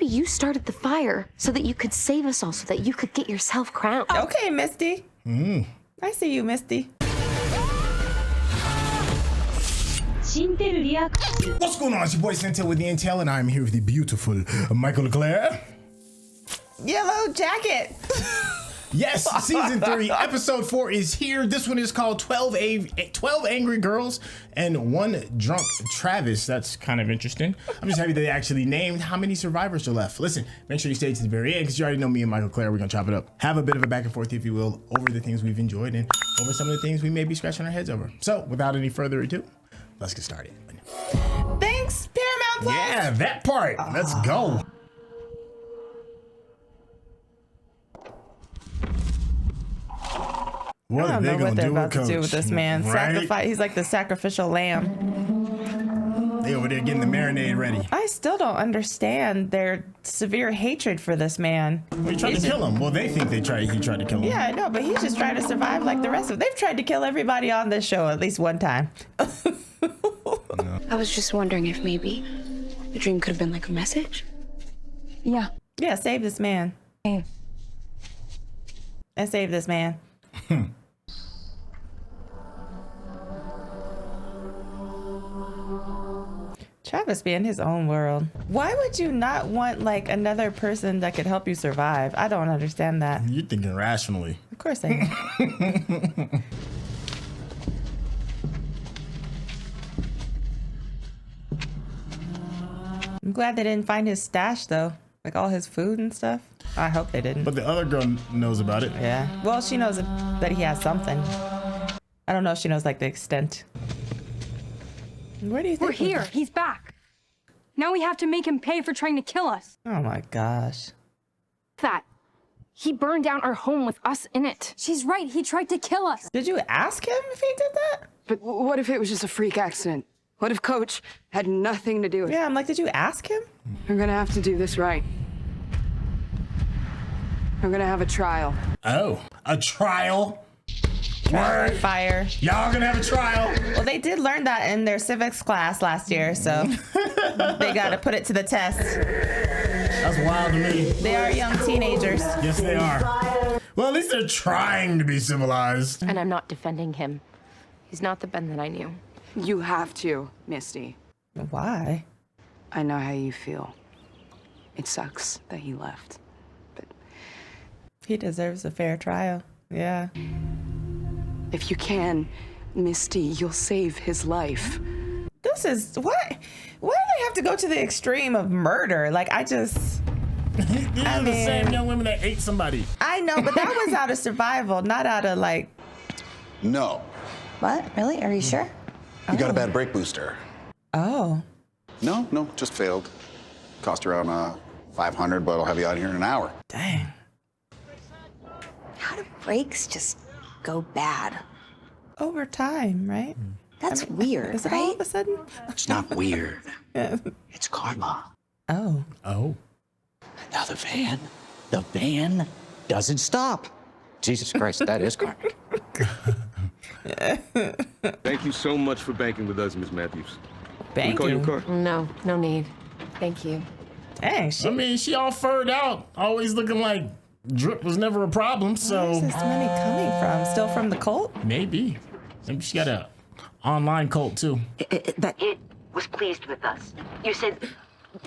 maybe you started the fire so that you could save us all, so that you could get yourself crowned. Okay, Misty. I see you, Misty. What's going on? It's your boy Syntell with the Intel, and I'm here with the beautiful Mikel-Claire. Yellowjacket. Yes, season 3, episode 4 is here. This one is called 12 Angry Girls and One Drunk Travis. That's kind of interesting. I'm just happy they actually named how many survivors are left. Listen, make sure you stay to the very end because you already know me and Mikel-Claire. We're going to chop it up. Have a bit of a back and forth, if you will, over the things we've enjoyed and over some of the things we may be scratching our heads over. So, without any further ado, let's get started. Thanks, Paramount Plus. Yeah, that part. Let's go. What I don't know what they're about to do with this man. Right? Sacrifice. He's like the sacrificial lamb. They over there getting the marinade ready. I still don't understand their severe hatred for this man. Well, he tried to kill him. Well, they think he tried to kill him. Yeah, I know, but he's just trying to survive like the rest of them. They've tried to kill everybody on this show at least one time. I was just wondering if maybe the dream could have been like a message. Yeah. Yeah, save this man. Hey. And save this man. Travis be in his own world. Why would you not want like another person that could help you survive? I don't understand that. You're thinking rationally. Of course I am. I'm glad they didn't find his stash though. Like all his food and stuff. I hope they didn't. But the other girl knows about it. Yeah. Well, she knows that he has something. I don't know if she knows like the extent. Where do you think We're here. He's back. Now we have to make him pay for trying to kill us. Oh my gosh. That. He burned down our home with us in it. She's right. He tried to kill us. Did you ask him if he did that? But what if it was just a freak accident? What if Coach had nothing to do with it? Yeah, I'm like, did you ask him? We're gonna have to do this right. We're gonna have a trial. Oh, a trial? Trial by fire. Y'all gonna have a trial? Well, they did learn that in their civics class last year, so they got to put it to the test. That's wild to me. They are young teenagers. Yes, they are. Well, at least they're trying to be civilized. And I'm not defending him. He's not the Ben that I knew. You have to, Misty. Why? I know how you feel. It sucks that he left, but He deserves a fair trial. Yeah. if you can, Misty, you'll save his life. This is what? Why do they have to go to the extreme of murder? Like, I just. These are the same young women that ate somebody. I know, but that was out of survival, not out of like. No. What? Really? Are you sure? You got a bad brake booster. Oh. No, just failed. Cost around $500, but I'll have you out here in an hour. Dang. How do brakes just go bad? Over time, right? That's weird, Is it right? all of a sudden? It's not weird. It's karma. Oh. Oh. Now the van doesn't stop. Jesus Christ, that is karma. Thank you so much for banking with us, Miss Matthews. Can we call Banking. your car? No, no need. Thank you. Dang, I mean, she all furred out, always looking like drip was never a problem, so. Where's this money coming from? Still from the cult? Maybe. Maybe she got a online cult too. That it was pleased with us. You said,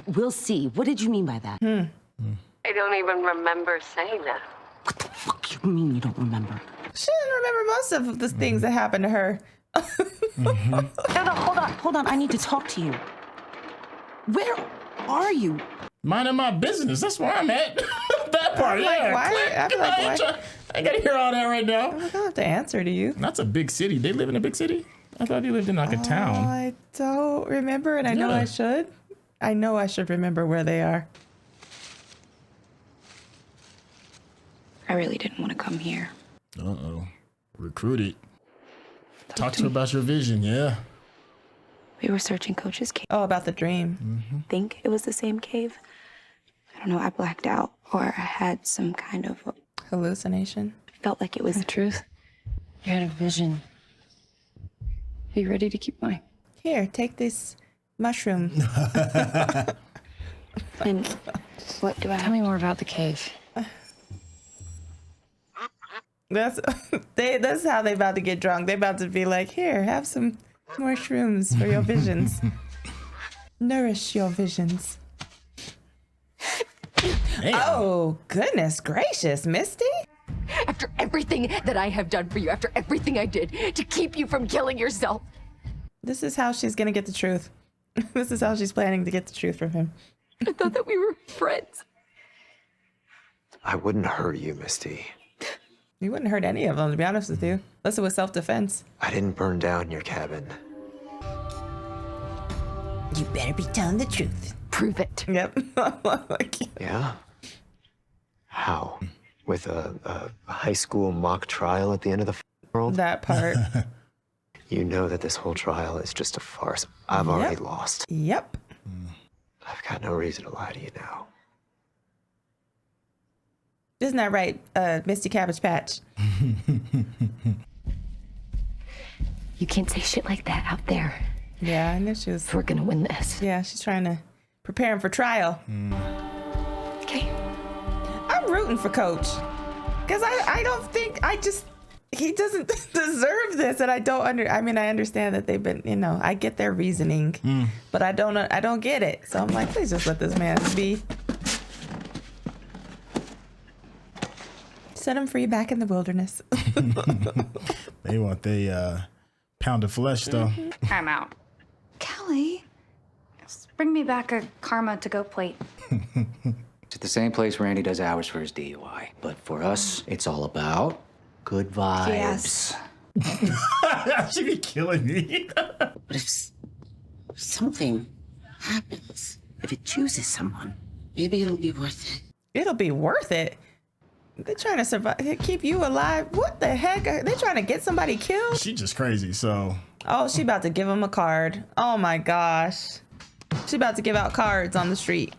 we'll see. What did you mean by that? I don't even remember saying that. What the fuck you mean you don't remember? She doesn't remember most of the things that happened to her. No, hold on. I need to talk to you. Where are you? Minding my business. That's where I'm at. That part, like, yeah. why? Click. I'm like, I ain't why? try- I ain't gotta hear all that right now. I don't have to answer to you. That's a big city. They live in a big city? I thought they lived in like a town. I don't remember, and I know I should. I know I should remember where they are. I really didn't want to come here. Uh-oh. Recruited. Talk to her about your vision, yeah. We were searching Coach's cave. Oh, about the dream. I think it was the same cave. I don't know, I blacked out, or I had some kind of Hallucination. felt like it was The truth. You had a vision. Are you ready to keep going? Here, take this mushroom. And What do I Tell me more about the cave. That's how they about to get drunk. They about to be like, here, have some more shrooms for your visions. Nourish your visions. Damn. Oh, goodness gracious, Misty? After everything that I have done for you, after everything I did to keep you from killing yourself. This is how she's gonna get the truth. This is how she's planning to get the truth from him. I thought that we were friends. I wouldn't hurt you, Misty. You wouldn't hurt any of them, to be honest with you. Unless it was self-defense. I didn't burn down your cabin. You better be telling the truth. Prove it. Yep. Yeah? How? With a high school mock trial at the end of the world? That part. You know that this whole trial is just a farce. I've already lost. Yep. I've got no reason to lie to you now. Isn't that right, Misty Cabbage Patch? You can't say shit like that out there. Yeah, I knew she was. We're gonna win this. Yeah, she's trying to prepare him for trial. Okay. I'm rooting for Coach. Because I don't think, he doesn't deserve this. And I understand that they've been, I get their reasoning. But I don't get it. So I'm like, please just let this man be. Set him free back in the wilderness. They want the pound of flesh, though. I'm out. Kelly. Just bring me back a karma to-go plate. It's at the same place Randy does hours for his DUI. But for us, it's all about good vibes. Yes. She'd be killing me. But if something happens, if it chooses someone, maybe it'll be worth it. It'll be worth it. They're trying to survive, keep you alive. What the heck? Are they trying to get somebody killed? She just crazy, so. Oh, she about to give him a card. Oh my gosh. She about to give out cards on the street.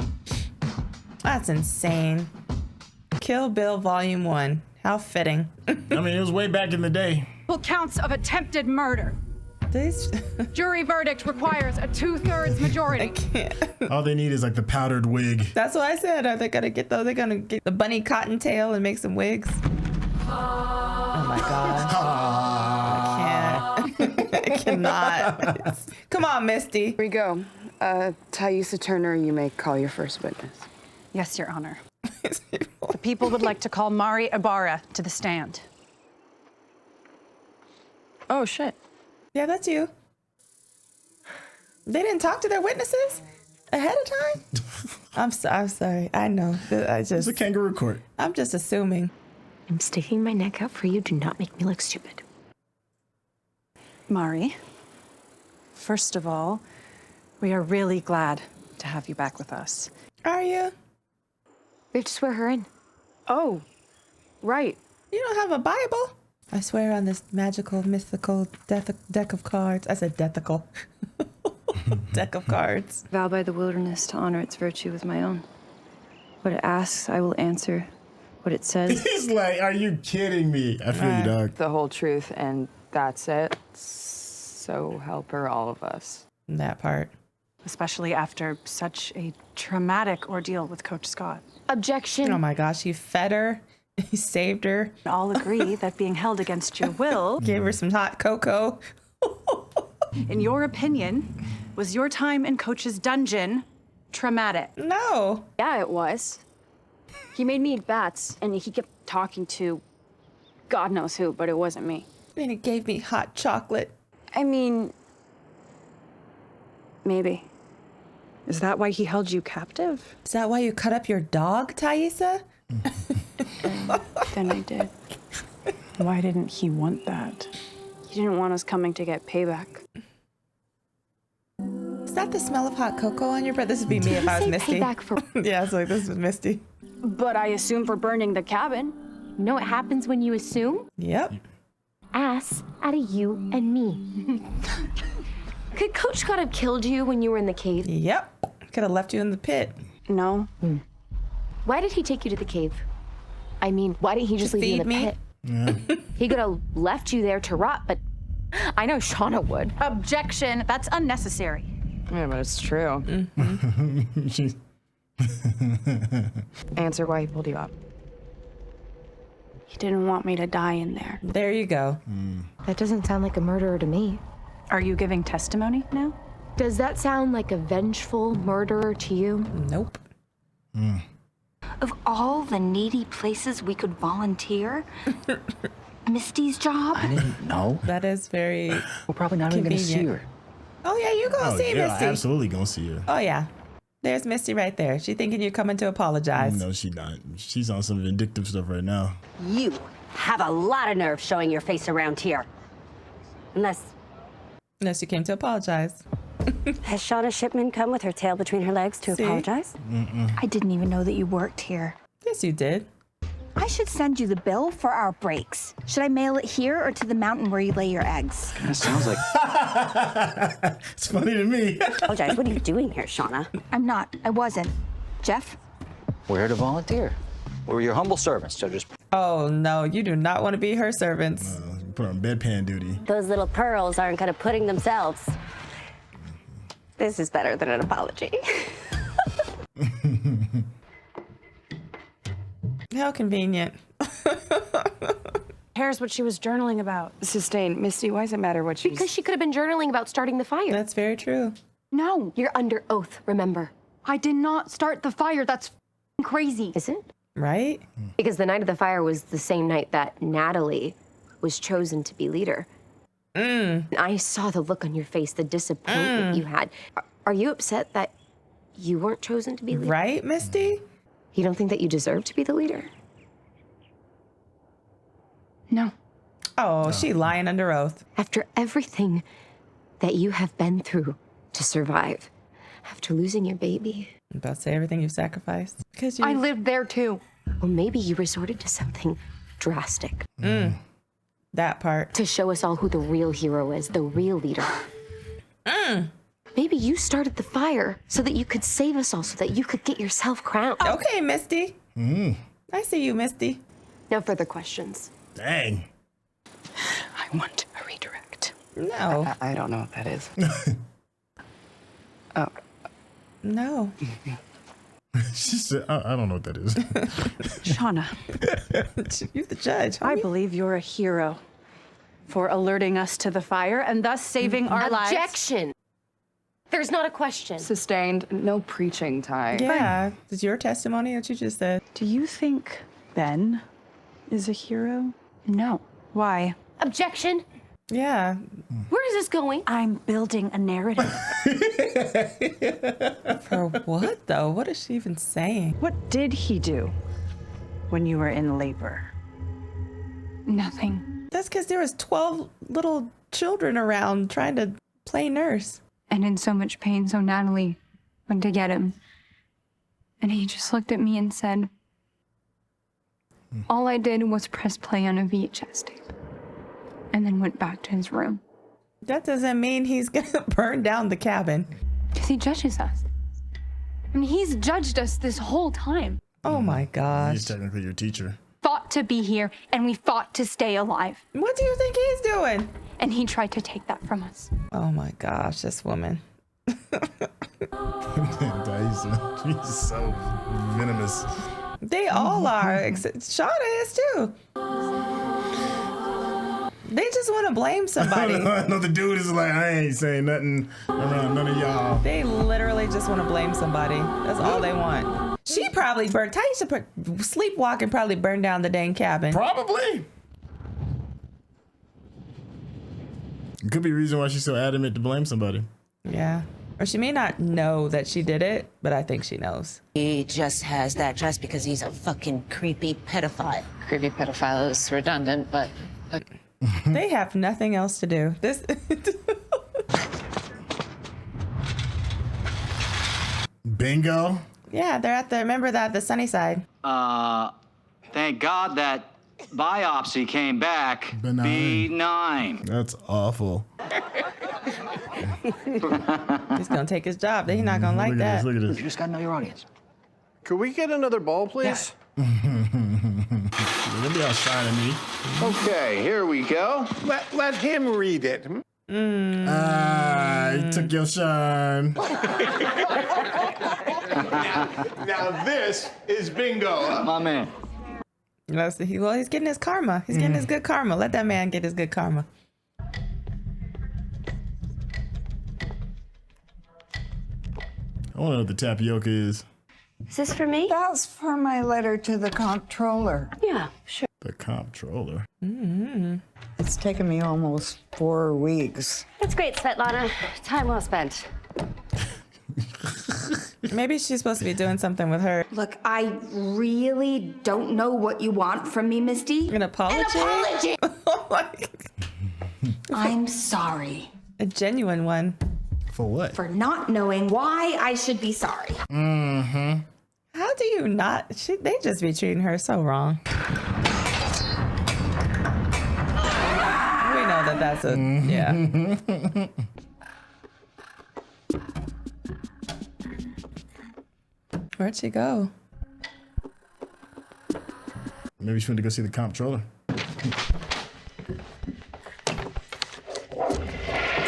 That's insane. Kill Bill Volume 1. How fitting. I mean, it was way back in the day. Full counts of attempted murder. This Jury verdict requires a 2/3 majority. I can't. All they need is like the powdered wig. That's what I said. Are they gonna get those? They're gonna get the bunny cottontail and make some wigs. Oh my gosh. I can't. I cannot. Come on, Misty. Here we go. Taissa Turner, you may call your first witness. Yes, Your Honor. The people would like to call Mari Ibarra to the stand. Oh, shit. Yeah, that's you. They didn't talk to their witnesses ahead of time? I'm sorry. I know. It's a kangaroo court. I'm just assuming. I'm sticking my neck out for you. Do not make me look stupid. Mari, first of all, we are really glad to have you back with us. Are you? We have to swear her in. Oh, right. You don't have a Bible? I swear on this magical, mythical deck of cards. I said deathical. Deck of cards. Vow by the wilderness to honor its virtue with my own. What it asks, I will answer. What it says. He's like, are you kidding me? I feel you, dog. The whole truth, and that's it. So help her, all of us. That part. Especially after such a traumatic ordeal with Coach Scott. Objection. Oh my gosh, he fed her. He saved her. All agree that being held against your will, Gave her some hot cocoa. in your opinion, was your time in Coach's dungeon traumatic? No. Yeah, it was. He made me eat bats, and he kept talking to God knows who, but it wasn't me. And he gave me hot chocolate. I mean, maybe. Is that why he held you captive? Is that why you cut up your dog, Taissa? Then I did. Why didn't he want that? He didn't want us coming to get payback. Is that the smell of hot cocoa on your breath? This would be me if I was Misty. Payback for... Yeah, it's like this is Misty. But I assume for burning the cabin. You know what happens when you assume? Yep. Ass out of you and me. Could Coach Scott have killed you when you were in the cave? Yep. Could have left you in the pit. No. Why did he take you to the cave? I mean, why didn't he just leave you in the pit? Yeah. He could have left you there to rot, but I know Shauna would. Objection. That's unnecessary. Yeah, but it's true. Answer why he pulled you up. He didn't want me to die in there. There you go. That doesn't sound like a murderer to me. Are you giving testimony now? Does that sound like a vengeful murderer to you? Nope. Of all the needy places we could volunteer, Misty's job? I didn't know. That is very We're probably not even going to see convenient. her. Oh, yeah, you gonna see yeah, Misty. absolutely gonna see her. Oh, yeah. There's Misty right there. She thinking you're coming to apologize. No, she not. She's on some vindictive stuff right now. You have a lot of nerve showing your face around here. Unless you came to apologize. has Shauna Shipman come with her tail between her legs to apologize? I didn't even know that you worked here. Yes, you did. I should send you the bill for our breaks. Should I mail it here or to the mountain where you lay your eggs? That sounds like... It's funny to me. Apologize. What are you doing here, Shauna? I'm not. I wasn't. Jeff? We're here to volunteer. We're your humble servants, so just... Oh, no, you do not want to be her servants. Put her on bedpan duty. Those little pearls aren't kind of putting themselves. This is better than an apology. How convenient. Cares what she was journaling about. Sustained. Misty, why does it matter what she's... Because she could have been journaling about starting the fire. That's very true. No, You're under oath, remember. I did not start the fire. That's f***ing crazy. Is it? Right? Because the night of the fire was the same night that Natalie was chosen to be leader. I saw the look on your face, the disappointment you had. Are you upset that you weren't chosen to be leader? Right, Misty? You don't think that you deserve to be the leader? No. Oh, she lying under oath. After everything that you have been through to survive, after losing your baby. I'm about to say everything you've sacrificed. Because you... I lived there too. Well, maybe you resorted to something drastic. That part. To show us all who the real hero is, the real leader. Maybe you started the fire so that you could save us all, so that you could get yourself crowned. Okay, Misty. I see you, Misty. No further questions. Dang. I want a redirect. No. I don't know what that is. Oh. No. She said, I don't know what that is. Shauna, You're the judge. I homie. believe you're a hero for alerting us to the fire and thus saving our lives. Objection! There's not a question. Sustained. No preaching, Ty. Yeah. It's your testimony that you just said. Do you think Ben is a hero? No. Why? Objection! Yeah. Where is this going? I'm building a narrative. For what, though? What is she even saying? What did he do when you were in labor? Nothing. That's because there was 12 little children around trying to play nurse. And in so much pain, so Natalie went to get him. And he just looked at me and said, all I did was press play on a VHS tape. And then went back to his room. That doesn't mean he's gonna burn down the cabin. Because he judges us. I mean, he's judged us this whole time. Oh my gosh. He's technically your teacher. Fought to be here, and we fought to stay alive. What do you think he's doing? And he tried to take that from us. Oh my gosh, this woman. Taissa, she's so venomous. They all are. Shauna is too. They just want to blame somebody. I know the dude is like, I ain't saying nothing around none of y'all. They literally just want to blame somebody. That's all they want. She probably burned, Taissa sleepwalking probably burned down the dang cabin. Probably. Could be a reason why she's so adamant to blame somebody. Yeah. Or she may not know that she did it, but I think she knows. He just has that just because he's a fucking creepy pedophile. Creepy pedophile is redundant, but... They have nothing else to do. This. Bingo. Yeah, they're at the, remember that, the sunny side. Thank God that biopsy came back benign. That's awful. He's gonna take his job. He's not gonna like that. Look at this. You just gotta know your audience. Could we get another ball, please? They'll be all shining me. Okay, here we go. Let him read it. Ah, he took your shine. Now this is bingo. My man. Well, he's getting his karma. He's getting his good karma. Let that man get his good karma. I want to know what the tapioca is. Is this for me? That's for my letter to the comptroller. Yeah, sure. The comptroller. It's taken me almost 4 weeks. That's great, Svetlana. Time well spent. Maybe she's supposed to be doing something with her. Look, I really don't know what you want from me, Misty. An apology? An apology! I'm sorry. A genuine one. For what? For not knowing why I should be sorry. How do you not? They just be treating her so wrong. We know that's a, yeah. Where'd she go? Maybe she went to go see the comptroller.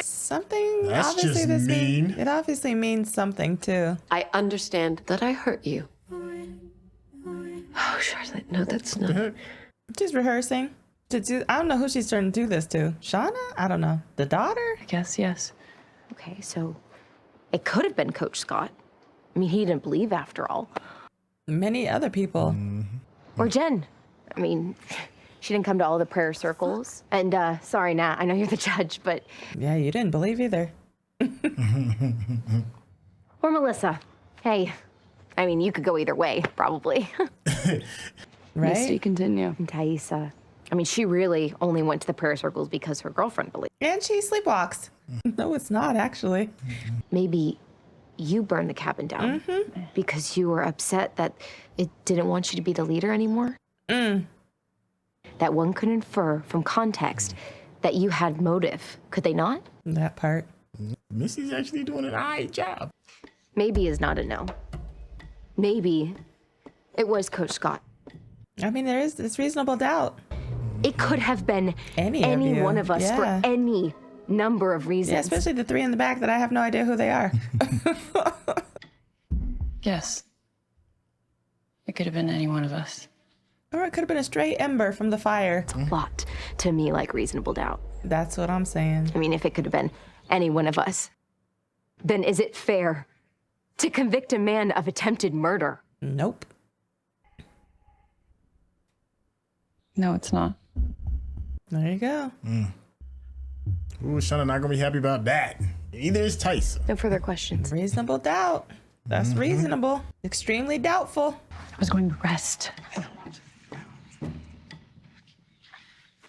Something. That's obviously just this mean. It obviously means something too. I understand that I hurt you. Oh, Charlotte, no, that's not. She's rehearsing to do. I don't know who she's trying to do this to. Shauna? I don't know. The daughter? I guess, yes. Okay, so it could have been Coach Scott. I mean, he didn't believe after all. Many other people. Or Jen. I mean, she didn't come to all the prayer circles. And sorry, Nat, I know you're the judge, but... Yeah, you didn't believe either. Or Melissa. Hey, I mean, you could go either way, probably. Right? Misty, continue. And Taissa. I mean, she really only went to the prayer circles because her girlfriend believed. And she sleepwalks. No, it's not, actually. Maybe you burned the cabin down because you were upset that it didn't want you to be the leader anymore. That one could infer from context that you had motive, could they not? That part. Misty's actually doing an alright job. Maybe is not a no. Maybe it was Coach Scott. I mean, it's reasonable doubt. It could have been any you. one of us for any number of reasons. Yeah, especially the three in the back that I have no idea who they are. Yes. It could have been any one of us. Or it could have been a stray ember from the fire. A lot to me like reasonable doubt. That's what I'm saying. I mean, if it could have been any one of us, then is it fair to convict a man of attempted murder? Nope. No, it's not. There you go. Ooh, Shauna not gonna be happy about that. Either is Taissa. No further questions. Reasonable doubt. That's reasonable. Extremely doubtful. I was going to rest.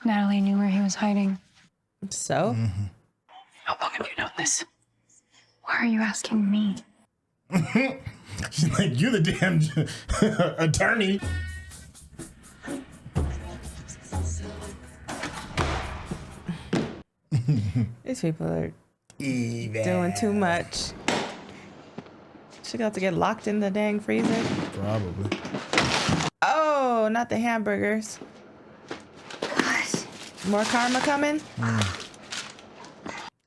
Natalie knew where he was hiding. So? How long have you known this? Why are you asking me? She's like, you're the damn attorney. These people are doing too much. She got to get locked in the dang freezer. Probably. Oh, not the hamburgers. God. More karma coming?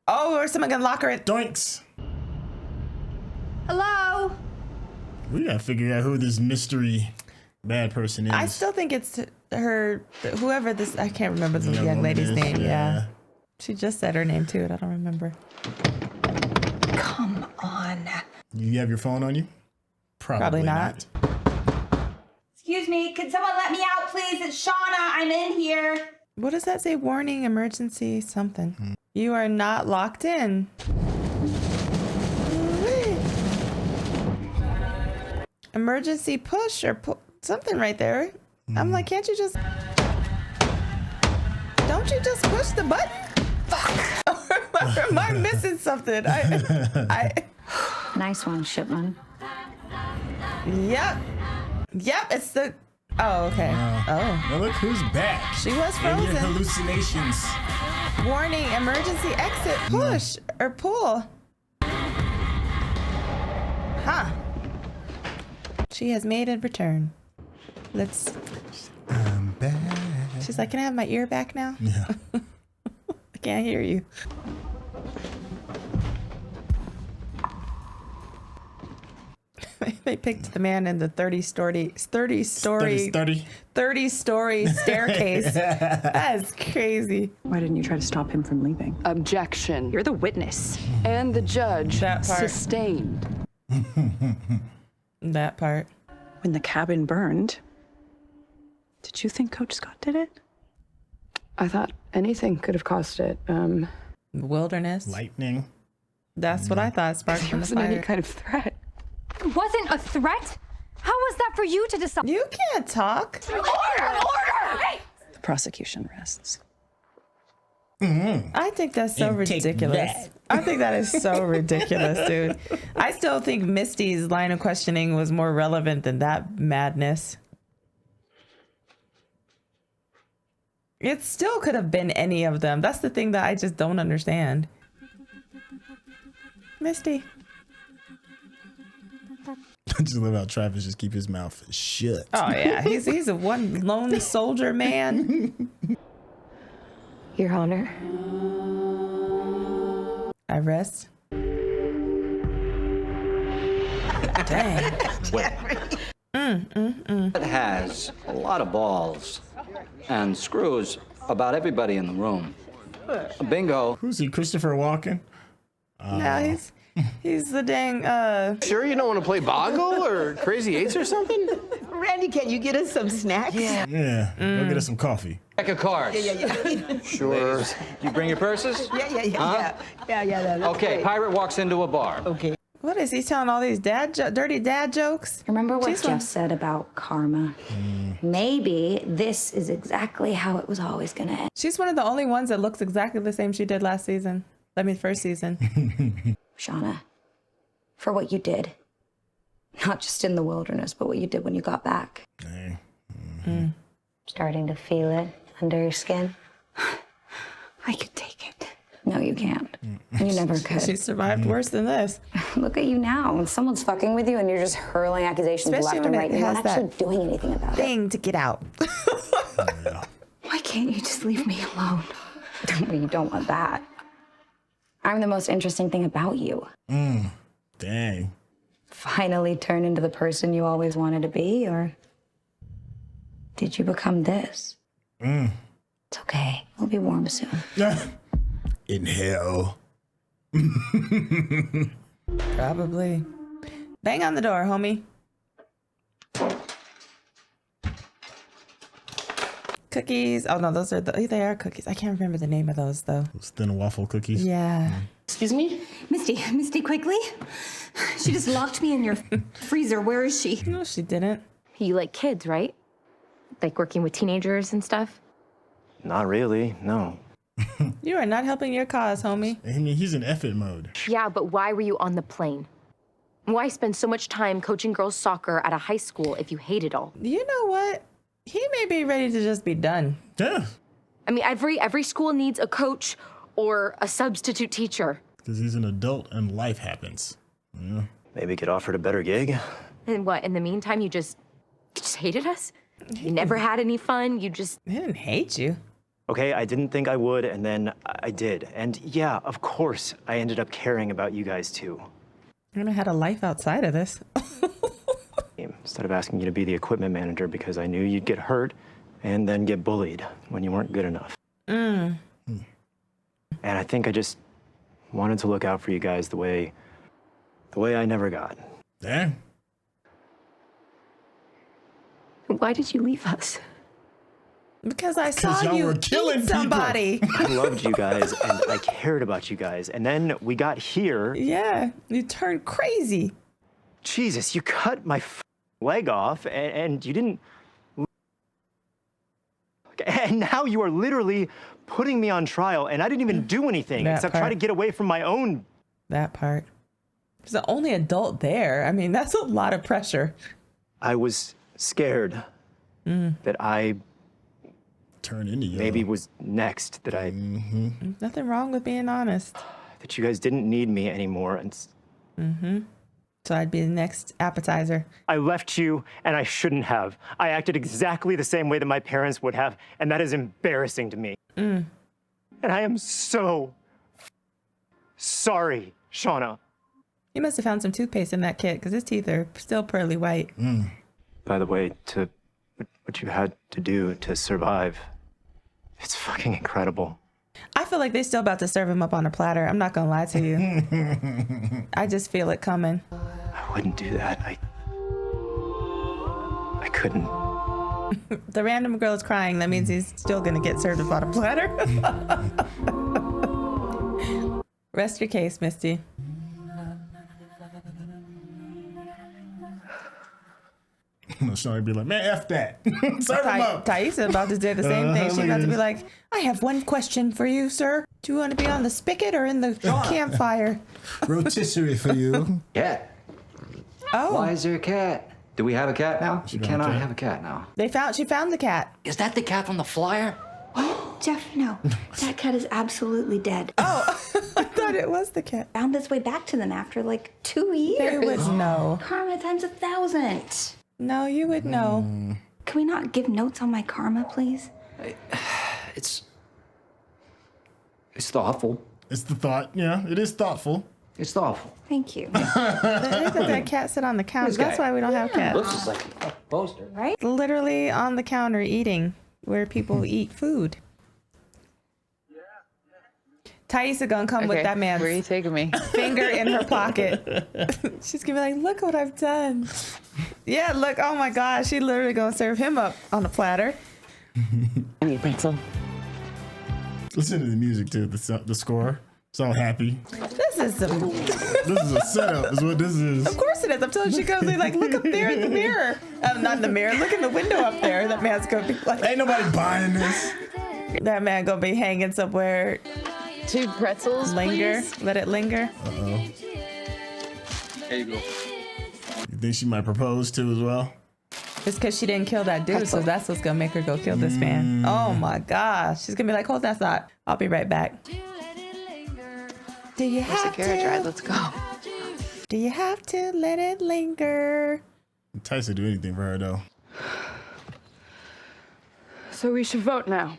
Oh, or someone gonna lock her in. Doinks. Hello? We gotta figure out who this mystery bad person is. I still think it's her, whoever this, I can't remember the young woman lady's is, name. yeah. Yeah. She just said her name too, and I don't remember. Come on. You have your phone on you? Probably not. Excuse me, could someone let me out, please? It's Shauna. I'm in here. What does that say? Warning, emergency, something. You are not locked in. Wait. Emergency push or something right there. I'm like, can't you just... Don't you just push the button? Fuck. Or am I missing something? Nice one, Shipman. Yep. Yep, it's the... Oh, okay. Now look who's back. She was And your frozen. hallucinations. Warning, emergency exit, push or pull. Huh. She has made a return. Let's... I'm back. She's like, can I have my ear back now? Yeah. I can't hear you. They picked the man in the 30-story staircase. That is crazy. Why didn't you try to stop him from leaving? Objection. You're the witness. And the judge That part. sustained. That part. When the cabin burned, did you think Coach Scott did it? I thought anything could have caused it. Wilderness. Lightning. That's what I thought sparked There from the wasn't any fire. kind of threat. It wasn't a threat? How was that for you to decide? You can't talk. Order! Hey! The prosecution rests. I think that's so And take ridiculous. that. I think that is so ridiculous, dude. I still think Misty's line of questioning was more relevant than that madness. It still could have been any of them. That's the thing that I just don't understand. Misty. I just love how Travis just keep his mouth shut. Oh yeah, he's a one lone soldier man. Your Honor. I rest. Dang. It has a lot of balls and screws about everybody in the room. Bingo. Who's he? Christopher Walken? No, he's the dang Sure you don't want to play Boggle or Crazy Eights or something? Randy, can you get us some snacks? Yeah. Go get us some coffee. Deck of cards. Yeah. Sure. You bring your purses? Yeah. That's Okay, great. pirate walks into a bar. Okay. What is he telling all these dirty dad jokes? Remember what She's Jeff one- said about karma? Maybe this is exactly how it was always gonna end. She's one of the only ones that looks exactly the same she did last season. First season. Shauna, for what you did. Not just in the wilderness, but what you did when you got back. Starting to feel it under your skin. I could take it. No, you can't. You never could. She survived worse than this. Look at you now. When someone's fucking with you and you're just hurling accusations Especially left and when right, it and you're has not actually that doing anything about it. Thing to get out. Why can't you just leave me alone? Well, you don't want that. I'm the most interesting thing about you. Dang. Finally turn into the person you always wanted to be, or did you become this? It's okay. We'll be warm soon. In hell. Probably. Bang on the door, homie. Cookies. Oh no, those are they are cookies. I can't remember the name of those though. Those thin waffle cookies. Yeah. Excuse me? Misty, quickly. She just locked me in your freezer. Where is she? No, she didn't. You like kids, right? Like working with teenagers and stuff? Not really, no. You are not helping your cause, homie. I mean, he's in effort mode. Yeah, but why were you on the plane? Why spend so much time coaching girls soccer at a high school if you hate it all? You know what? He may be ready to just be done. Yeah. I mean, every school needs a coach or a substitute teacher. Because he's an adult and life happens. Yeah. Maybe get offered a better gig. And what, in the meantime, you just hated us? You never had any fun? You just... He didn't hate you. Okay, I didn't think I would, and then I did. And yeah, of course, I ended up caring about you guys too. You're gonna have a life outside of this. Instead of asking you to be the equipment manager because I knew you'd get hurt and then get bullied when you weren't good enough. And I think I just wanted to look out for you guys the way I never got. Damn. Why did you leave us? Because I saw you eat somebody. I loved you guys and I cared about you guys. And then we got here. Yeah, you turned crazy. Jesus, you cut my leg off and you didn't. And now you are literally putting me on trial and I didn't even do anything That except part. try to get away from my own. That part. He's the only adult there. I mean, that's a lot of pressure. I was scared that I turn into you. Maybe was next that I. Nothing wrong with being honest. That you guys didn't need me anymore and. So I'd be the next appetizer. I left you and I shouldn't have. I acted exactly the same way that my parents would have, and that is embarrassing to me. And I am so sorry, Shauna. He must have found some toothpaste in that kit because his teeth are still pearly white. By the way, to what you had to do to survive, it's fucking incredible. I feel like they're still about to serve him up on a platter. I'm not gonna lie to you. I just feel it coming. I wouldn't do that. I couldn't. The random girl is crying. That means he's still gonna get served up on a platter. Rest your case, Misty. Shauna be like, man, F that. Serve him up. Taissa about to do the same thing. She's about to be like, I have one question for you, sir. Do you want to be on the spigot or in the campfire? Rotisserie for you. Cat. Oh. Why is there a cat? Do we have a cat now? You cannot have a cat now. She found the cat. Is that the cat from the flyer? Jeff, no. That cat is absolutely dead. Oh, I thought it was the cat. Found its way back to them after like 2 years. There was no. Karma times 1,000. No, you would know. Can we not give notes on my karma, please? It's thoughtful. It's the thought. Yeah, it is thoughtful. It's thoughtful. Thank you. They got that cat sit on the counter. That's why we don't have cats. Looks just like a poster. Right? Literally on the counter eating, where people eat food. Taissa gonna come with that man's where are you taking me? finger in her pocket. She's gonna be like, look what I've done. Yeah, look, oh my gosh, she literally gonna serve him up on a platter. I need a pretzel. Listen to the music too, the score. It's all happy. This is a setup, is what this is. Of course it is. I'm telling you, she goes like, look up there in the mirror. Not in the mirror, look in the window up there. That man's gonna be like, ain't nobody buying this. That man gonna be hanging somewhere. 2 pretzels, linger. please? Let it linger. Uh-oh. There you go. You think she might propose too as well? It's because she didn't kill that dude, so that's what's gonna make her go kill this man. Oh my gosh. She's gonna be like, hold that thought. I'll be right back. Do you Where's have the carriage to? ride? Let's go. Do you have to let it linger? Taissa do anything for her though. So we should vote now.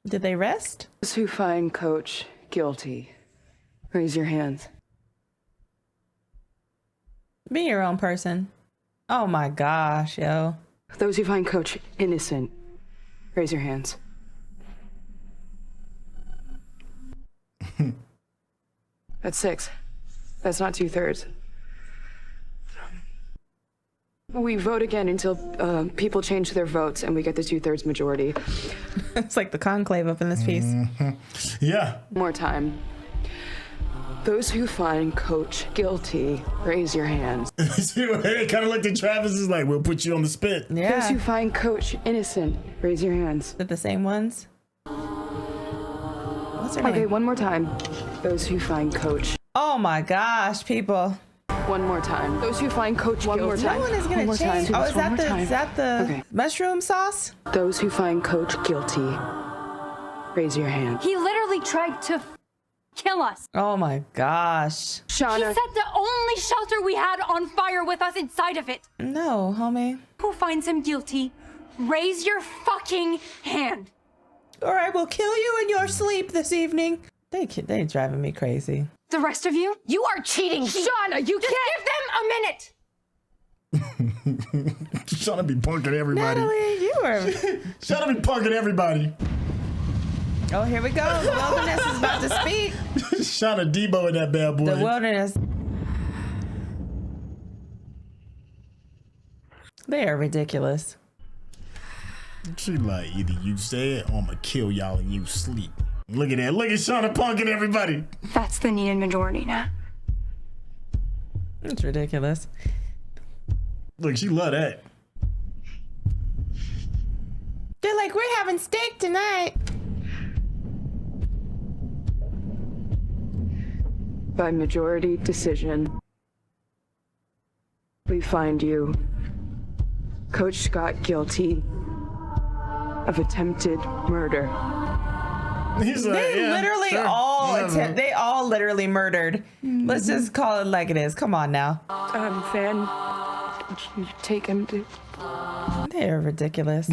Did they rest? Those who find Coach guilty, raise your hands. Be your own person. Oh my gosh, yo. Those who find Coach innocent, raise your hands. That's 6. That's not 2/3. We vote again until people change their votes and we get the 2/3 majority. It's like the conclave up in this piece. Yeah. More time. Those who find Coach guilty, raise your hands. See, they kind of looked at Travis is like, we'll put you on the spit. Yeah. Those who find Coach innocent, raise your hands. They're the same ones? What's her Okay, name? one more time. Those who find Coach. Oh my gosh, people. One more time. Those who find Coach guilty. One more time. No one is One gonna more change. time. Oh, is One more that time. the Okay. mushroom sauce? Those who find Coach guilty, raise your hand. He literally tried to kill us. Oh my gosh. He Shauna. set the only shelter we had on fire with us inside of it. No, homie. Who finds him guilty? Raise your fucking hand. Or I will kill you in your sleep this evening. They driving me crazy. The rest of you, you are cheating. Shauna, you Just can't. give them a minute. Shauna be punking everybody. Natalie, you are. Shauna be punking everybody. Oh, here we go. The wilderness is about to speak. Shauna Debo in that bad boy. The wilderness. They are ridiculous. She like, either you say it or I'ma kill y'all and you sleep. Look at that. Look at Shauna punking everybody. That's the needed majority now. It's ridiculous. Look, she love that. They're like, we're having steak tonight. By majority decision, we find you, Coach Scott, guilty of attempted murder. He's like, They yeah, literally sure, all whatever. they all literally murdered. Let's just call it like it is. Come on now. Fan, would you take him to... They are ridiculous.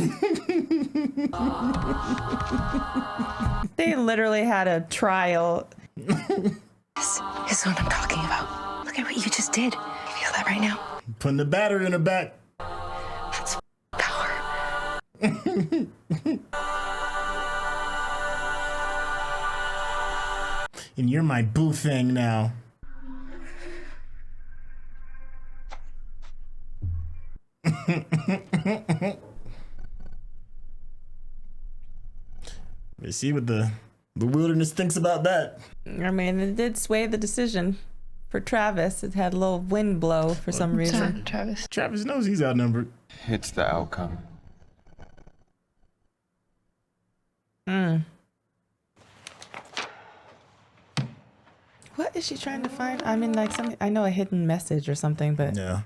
They literally had a trial. This is what I'm talking about. Look at what you just did. You feel that right now? Putting the battery in the back. That's power. And you're my boo thing now. Let's see what the wilderness thinks about that. I mean, it did sway the decision for Travis. It had a little wind blow for some reason. Travis knows he's outnumbered. It's the outcome. What is she trying to find? I mean, like I know a hidden message or something, but yeah.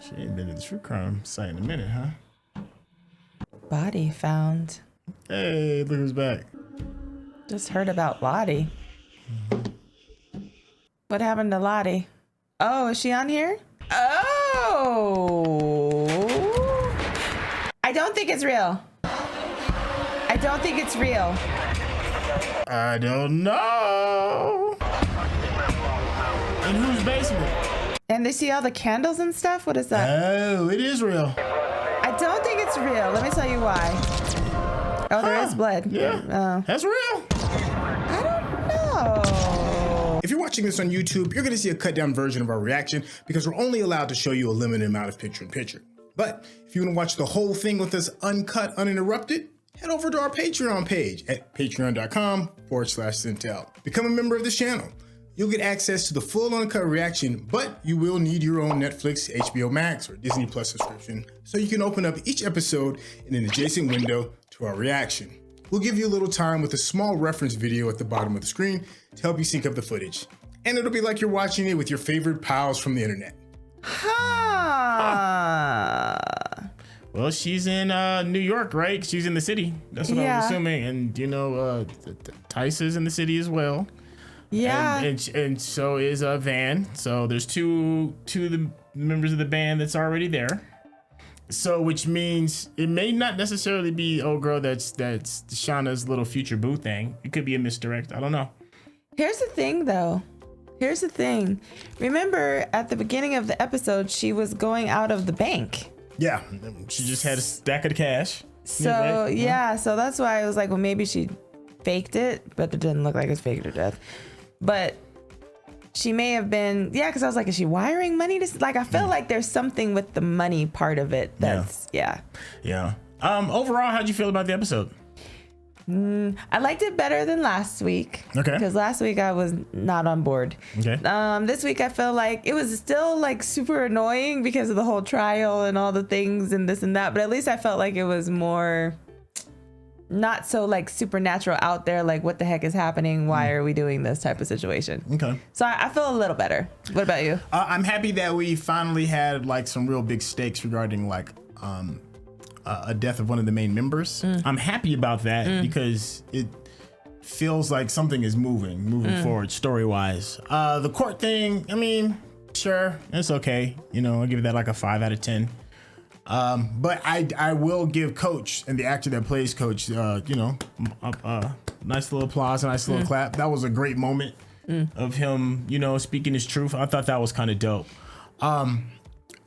She ain't been to the true crime site in a minute, huh? Body found. Hey, look who's back. Just heard about Lottie. What happened to Lottie? Oh, is she on here? Oh. I don't think it's real. I don't think it's real. I don't know. In whose basement? And they see all the candles and stuff? What is that? Oh, it is real. I don't think it's real. Let me tell you why. Oh, there is blood. Yeah. That's real. I don't know. If you're watching this on YouTube, you're gonna see a cut down version of our reaction because we're only allowed to show you a limited amount of picture-in-picture. But if you wanna watch the whole thing with us uncut, uninterrupted, head over to our Patreon page at patreon.com/Syntell. Become a member of this channel. You'll get access to the full uncut reaction, but you will need your own Netflix, HBO Max, or Disney Plus subscription so you can open up each episode in an adjacent window to our reaction. We'll give you a little time with a small reference video at the bottom of the screen to help you sync up the footage. And it'll be like you're watching it with your favorite pals from the internet. Well, she's in New York, right? She's in the city. That's what I was assuming. And you know, Taissa's in the city as well. Yeah. And so is Van. So there's two of the members of the band that's already there. So which means it may not necessarily be old girl that's Shauna's little future boo thing. It could be a misdirect. I don't know. Here's the thing though. Here's the thing. Remember at the beginning of the episode, she was going out of the bank. Yeah. She just had a stack of the cash. So yeah, so that's why I was like, well, maybe she faked it, but it didn't look like it was faked to death. But she may have been, yeah, because I was like, is she wiring money to, like, I feel like there's something with the money part of it that's, yeah. Overall, how'd you feel about the episode? I liked it better than last week. Okay. Because last week I was not on board. Okay. This week I felt like it was still like super annoying because of the whole trial and all the things and this and that, but at least I felt like it was more not so like supernatural out there, like what the heck is happening, why are we doing this type of situation. Okay. So I feel a little better. What about you? I'm happy that we finally had like some real big stakes regarding like a death of one of the main members. I'm happy about that because it feels like something is moving forward story-wise. The court thing, I mean, sure, it's okay. You know, I'll give that like a 5 out of 10. But I will give Coach and the actor that plays Coach, nice little applause, a nice little clap. That was a great moment of him, you know, speaking his truth. I thought that was kind of dope.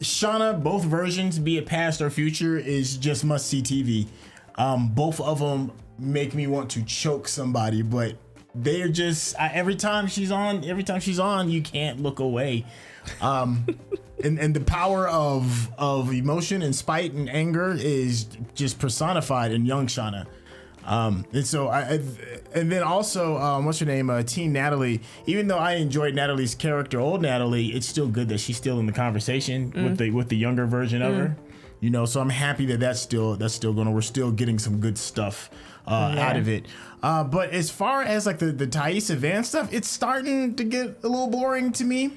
Shauna, both versions, be it past or future, is just must-see TV. Both of them make me want to choke somebody, but they're just every time she's on, you can't look away. And the power of emotion and spite and anger is just personified in young Shauna. And so and then also what's her name, teen Natalie. Even though I enjoyed Natalie's character, old Natalie, it's still good that she's still in the conversation with the younger version of her. You know, so I'm happy that that's still going. We're still getting some good stuff out of it. But as far as like the Taissa Van stuff, it's starting to get a little boring to me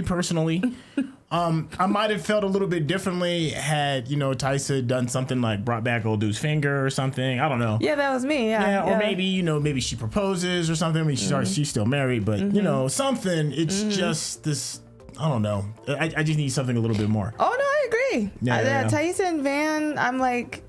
personally. I might have felt a little bit differently had, you know, Taissa done something like brought back old dude's finger or something. I don't know. Yeah, that was me. Yeah. Or maybe, you know, maybe she proposes or something. I mean, she's still married, but you know, something. It's just this. I don't know. I just need something a little bit more. Oh no, I agree. Yeah. Taissa and Van, I'm like,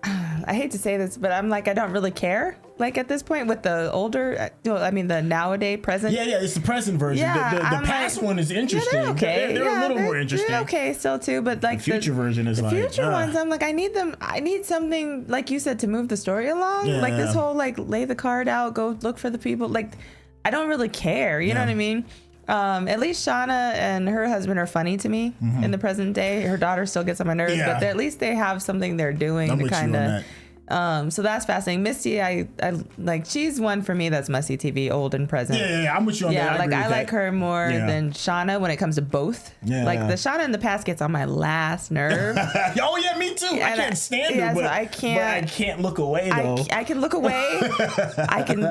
I hate to say this, but I'm like, I don't really care. like at this point with the older, the nowadays present. Yeah, it's the present version. Yeah, the past one is interesting. Yeah, they're okay. They're a little more interesting. They're okay still too, but like the future version is the like future ones. I'm like, I need something like you said to move the story along. Yeah. Like this whole like lay the card out, go look for the people. Like, I don't really care. You know what I mean? At least Shauna and her husband are funny to me in the present day. Her daughter still gets on my nerves, but at least they have something they're doing to kind of. So that's fascinating. Misty, I like. She's one for me that's messy TV, old and present. Yeah, I'm with you on that. I like her more than Shauna when it comes to both. Yeah. Like the Shauna in the past gets on my last nerve. Oh yeah, me too. I can't stand her, but I can't look away though. I can look away. I can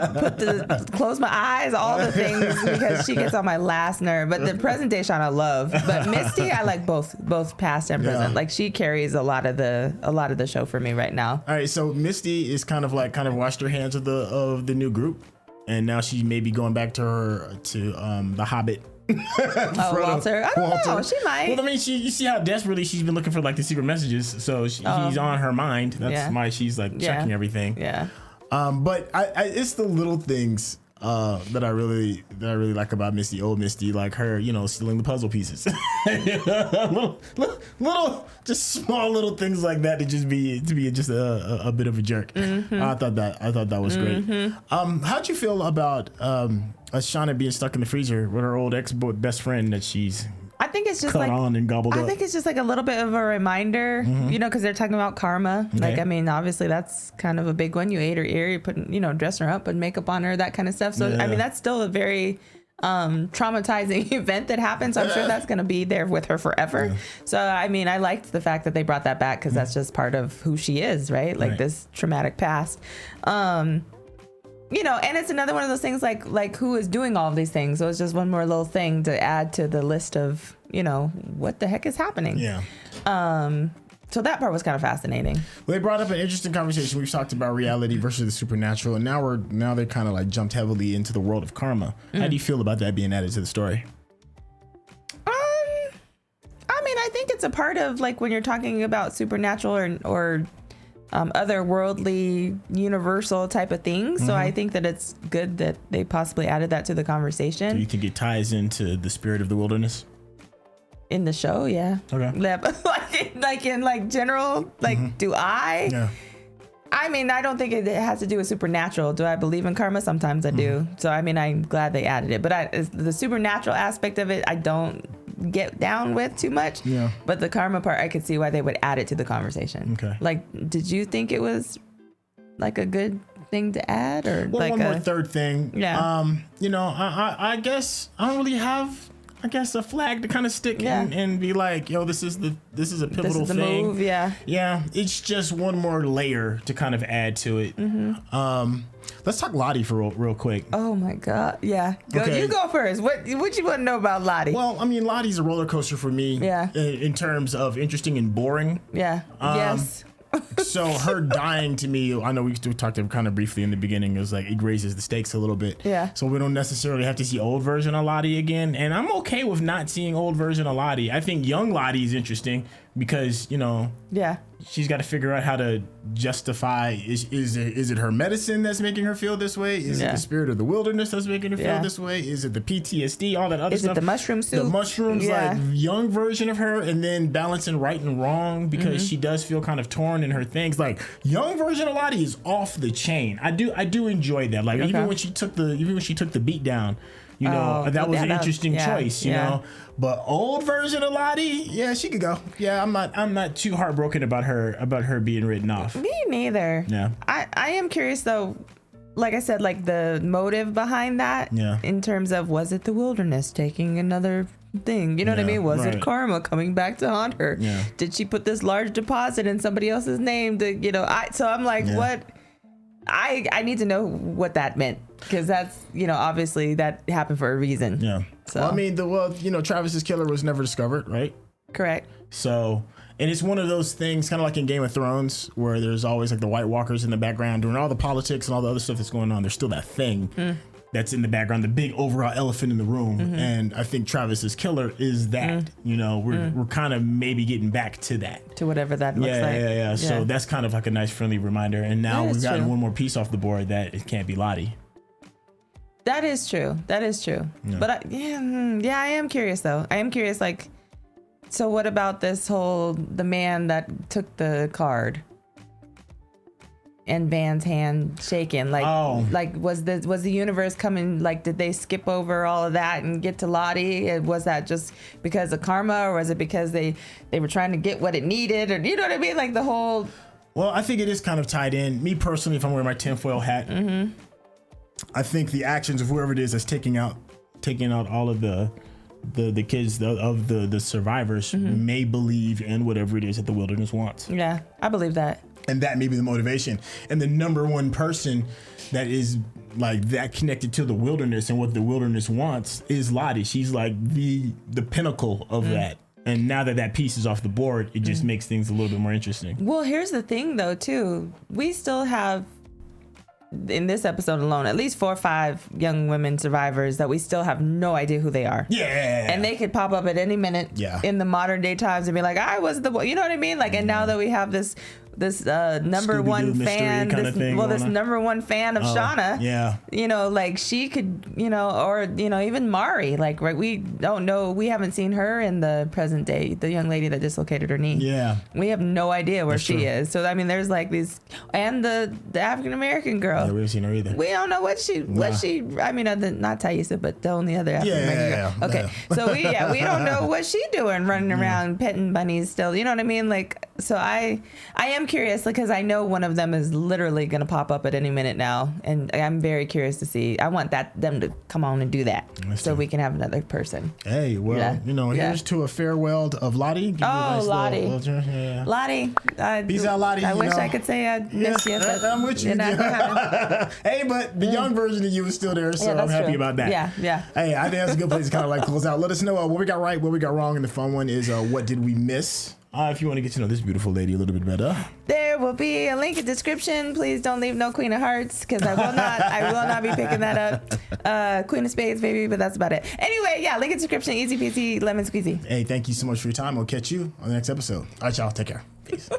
close my eyes, all the things because she gets on my last nerve. But the present day Shauna I love. But Misty, I like both past and present. Like she carries a lot of the show for me right now. All right, so Misty is kind of washed her hands of the new group, and now she may be going back to the Hobbit. Walter. I don't know. She might. Well, I mean, you see how desperately she's been looking for like the secret messages, so he's on her mind. That's why she's like checking everything. Yeah. But it's the little things that I really like about Misty, old Misty, like her, stealing the puzzle pieces. little, just small little things like that to be just a bit of a jerk. Mm-hmm. I thought that was great. How'd you feel about Shauna being stuck in the freezer with her old best friend that she's I think it's just cut on and gobbled up? I think it's just like a little bit of a reminder, because they're talking about karma. Okay. Like, I mean, obviously that's kind of a big one. You ate her ear, you put, dressing her up, put makeup on her, that kind of stuff. So, I mean, that's still a very traumatizing event that happens. I'm sure that's going to be there with her forever. Yeah. So, I mean, I liked the fact that they brought that back because that's just part of who she is, right? Like this traumatic past. And it's another one of those things like who is doing all of these things. So it's just one more little thing to add to the list of, what the heck is happening. Yeah. So that part was kind of fascinating. Well, they brought up an interesting conversation. We've talked about reality versus the supernatural, and now they kind of like jumped heavily into the world of karma. How do you feel about that being added to the story? I mean, I think it's a part of like when you're talking about supernatural or otherworldly, universal type of things. So I think that it's good that they possibly added that to the conversation. Do you think it ties into the spirit of the wilderness? In the show, yeah. Okay. like in general, do I? Yeah. I mean, I don't think it has to do with supernatural. Do I believe in karma? Sometimes I do. So, I mean, I'm glad they added it. But the supernatural aspect of it, I don't get down with too much. Yeah. But the karma part, I could see why they would add it to the conversation. Okay. Like, did you think it was like a good thing to add, or well, like one more third thing? Yeah. I guess I don't really have. I guess a flag to kind of stick and be like, yo, this is a pivotal thing. Move, yeah. Yeah, it's just one more layer to kind of add to it. Let's talk Lottie for real quick. Oh my God, yeah. You go first. What you want to know about Lottie? Well, I mean, Lottie's a roller coaster for me. Yeah. In terms of interesting and boring. Yeah. Yes. So her dying to me, I know we talked kind of briefly in the beginning, it was like it raises the stakes a little bit. Yeah. So we don't necessarily have to see old version of Lottie again. And I'm okay with not seeing old version of Lottie. I think young Lottie is interesting because, yeah, she's got to figure out how to justify, is it her medicine that's making her feel this way? Is it the spirit of the wilderness that's making her feel this way? Is it the PTSD, all that other stuff? Is it the mushroom soup? The mushrooms, like young version of her, and then balancing right and wrong because she does feel kind of torn in her things. Like young version of Lottie is off the chain. I do enjoy that. Like even when she took the beat down, that was an interesting choice, you know. But old version of Lottie, yeah, she could go. Yeah, I'm not too heartbroken about her being written off. Me neither. Yeah. I am curious though, like I said, like the motive behind that. Yeah. In terms of, was it the wilderness taking another thing? You know what I mean? Was it karma coming back to haunt her? Yeah. Did she put this large deposit in somebody else's name to, so I'm like, what? I need to know what that meant, because that's, obviously that happened for a reason. Yeah. So well, I mean, Travis's killer was never discovered, right? Correct. So, and it's one of those things, kind of like in Game of Thrones, where there's always like the White Walkers in the background doing all the politics and all the other stuff that's going on. There's still that thing. that's in the background, the big overall elephant in the room. And I think Travis's killer is that. You know, we're kind of maybe getting back to that. To whatever that looks like. Yeah. So that's kind of like a nice friendly reminder. And now we've gotten one more piece off the board that it can't be Lottie. That is true. Yeah. But I am curious though. I am curious, like, so what about this whole, the man that took the card and Van's hand shaken? Like, was the universe coming, like, did they skip over all of that and get to Lottie? Was that just because of karma, or was it because they were trying to get what it needed, or you know what I mean? Like the whole. Well, I think it is kind of tied in. Me personally, if I'm wearing my tinfoil hat, I think the actions of whoever it is that's taking out all of the kids of the survivors may believe in whatever it is that the wilderness wants. Yeah, I believe that. And that may be the motivation. And the number one person that is like that connected to the wilderness and what the wilderness wants is Lottie. She's like the pinnacle of that. And now that piece is off the board, it just makes things a little bit more interesting. Well, here's the thing though, too. We still have, in this episode alone, at least 4 or 5 young women survivors that we still have no idea who they are. Yeah. And they could pop up at any minute in the modern day times and be like, I was the boy. You know what I mean? Like, and now that we have this number one fan, this number one fan of Shauna. Yeah. You know, like she could, you know, or, you know, even Mari, like, right, we don't know, we haven't seen her in the present day, the young lady that dislocated her knee. Yeah. We have no idea where That's she true. is. So, I mean, there's like these, and the African American girl. Yeah, we haven't seen her either. We don't know what she, I mean, not Taissa, but the only other African American girl. Okay. So we don't know what she doing running around petting bunnies still. You know what I mean? Like, so I am curious, because I know one of them is literally going to pop up at any minute now, and I'm very curious to see. I want them to come on and do that, so we can have another person. Hey, well, you know, here's to a farewell of Lottie. Lottie. Lottie. Peace out, Lottie. I wish I could say I miss you. But I'm with you. Hey, but the young version of you is still there, so I'm happy about that. Yeah. Hey, I think that's a good place to kind of like close out. Let us know what we got right, what we got wrong, and the fun one is what did we miss? If you want to get to know this beautiful lady a little bit better, there will be a link in the description. Please don't leave no Queen of Hearts, because I will not be picking that up. Queen of Spades, baby, but that's about it. Anyway, yeah, link in the description. Easy peasy, lemon squeezy. Hey, thank you so much for your time. We'll catch you on the next episode. All right, y'all. Take care. Peace.